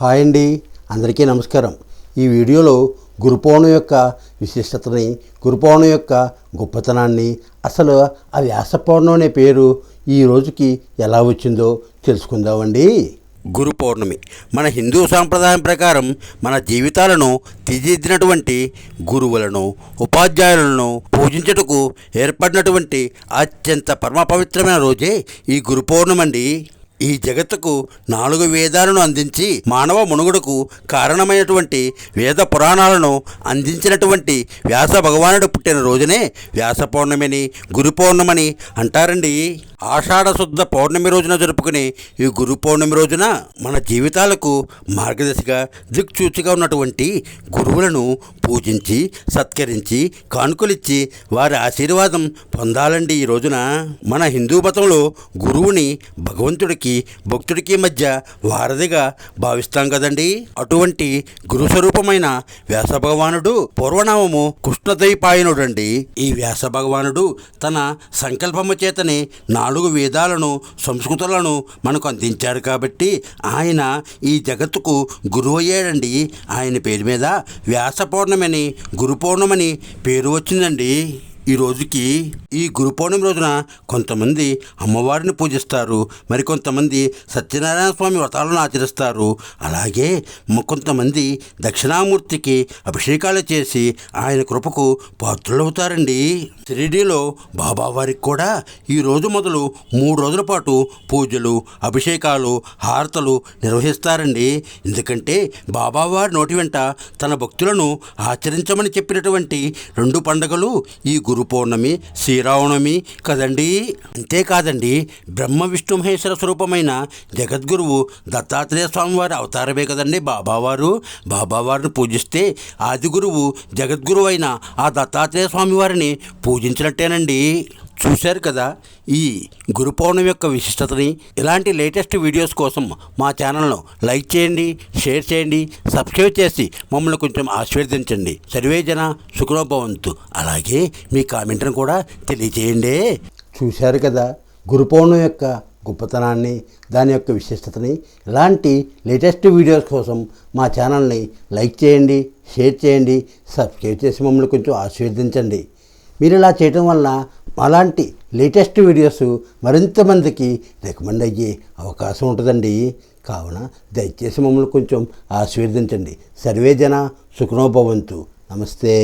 Hi అండి, అందరికీ నమస్కారం. ఈ వీడియోలో గురు పౌర్ణమి యొక్క విశిష్టతని, గురు పౌర్ణమి యొక్క గొప్పతనాన్ని, అసలు ఆ వ్యాస పౌర్ణమి అనే పేరు ఈ రోజుకి ఎలా వచ్చిందో తెలుసుకుందామండి. గురు పౌర్ణమి మన హిందూ సాంప్రదాయం ప్రకారం మన జీవితాలను తీర్చిదిద్దినటువంటి గురువులను, ఉపాధ్యాయులను పూజించుటకు ఏర్పడినటువంటి అత్యంత పరమ పవిత్రమైన రోజే ఈ గురు పౌర్ణమి అండి. ఈ జగత్తుకు 4 వేదాలను అందించి మానవ మనుగడకు కారణమైనటువంటి వేద పురాణాలను అందించినటువంటి వ్యాస భగవానుడు పుట్టిన రోజునే వ్యాస పౌర్ణమిని, గురు పౌర్ణమని అంటారండి. ఆషాఢ శుద్ధ పౌర్ణమి రోజున జరుపుకునే ఈ గురు పౌర్ణమి రోజున మన జీవితాలకు మార్గదర్శిగా, దిక్సూచిగా ఉన్నటువంటి గురువులను పూజించి, సత్కరించి, కానుకలిచ్చి వారి ఆశీర్వాదం పొందాలండి. ఈ రోజున మన హిందూ మతంలో గురువుని భగవంతుడికి, భక్తుడికి మధ్య వారధిగా భావిస్తాం కదండి. అటువంటి గురు స్వరూపమైన వ్యాస భగవానుడు పూర్వనామము కృష్ణద్వైపాయనుడు అండి. ఈ వ్యాస భగవానుడు తన సంకల్పము చేతనే 4 వేదాలను, సంస్కృతులను మనకు అందించాడు కాబట్టి ఆయన ఈ జగత్తుకు గురువు అయ్యాడండి. ఆయన పేరు మీద వ్యాస పౌర్ణమి అని, గురు పౌర్ణమని పేరు వచ్చిందండి. ఈ రోజుకి ఈ గురు పౌర్ణమి రోజున కొంతమంది అమ్మవారిని పూజిస్తారు, మరికొంతమంది సత్యనారాయణ స్వామి వ్రతాలను ఆచరిస్తారు. అలాగే కొంతమంది దక్షిణామూర్తికి అభిషేకాలు చేసి ఆయన కృపకు పాత్రులవుతారండి. షిరిడీలో బాబావారికి కూడా ఈ రోజు మొదలు 3 రోజుల పాటు పూజలు, అభిషేకాలు, హారతలు నిర్వహిస్తారండి. ఎందుకంటే బాబావారి నోటి వెంట తన భక్తులను ఆచరించమని చెప్పినటువంటి 2 పండుగలు ఈ గురు పౌర్ణమి, శ్రీరామనవమి కదండి. అంతేకాదండి, బ్రహ్మ విష్ణు మహేశ్వర స్వరూపమైన జగద్గురువు దత్తాత్రేయ స్వామివారి అవతారమే కదండి బాబావారు. బాబావారిని పూజిస్తే ఆది గురువు జగద్గురువు అయిన ఆ దత్తాత్రేయ స్వామివారిని పూజించినట్టేనండి. చూశారు కదా ఈ గురు పౌర్ణమి యొక్క విశిష్టతని. ఇలాంటి లేటెస్ట్ వీడియోస్ కోసం మా ఛానల్ను లైక్ చేయండి, షేర్ చేయండి, సబ్స్క్రైబ్ చేసి మమ్మల్ని కొంచెం ఆశీర్వదించండి. సర్వే జన సుఖినో భవంతు. అలాగే మీ కామెంట్ను కూడా తెలియజేయండి. చూశారు కదా గురు పౌర్ణమి యొక్క గొప్పతనాన్ని, దాని యొక్క విశిష్టతని. ఇలాంటి లేటెస్ట్ వీడియోస్ కోసం మా ఛానల్ని లైక్ చేయండి, షేర్ చేయండి, సబ్స్క్రైబ్ చేసి మమ్మల్ని కొంచెం ఆశీర్వదించండి. మీరు ఇలా చేయడం వలన అలాంటి లేటెస్ట్ వీడియోస్ మరింత మందికి రికమెండ్ అయ్యే అవకాశం ఉంటుందండి. కావున దయచేసి మమ్మల్ని కొంచెం ఆశీర్వదించండి. సర్వే జన సుఖినో భవంతు. నమస్తే.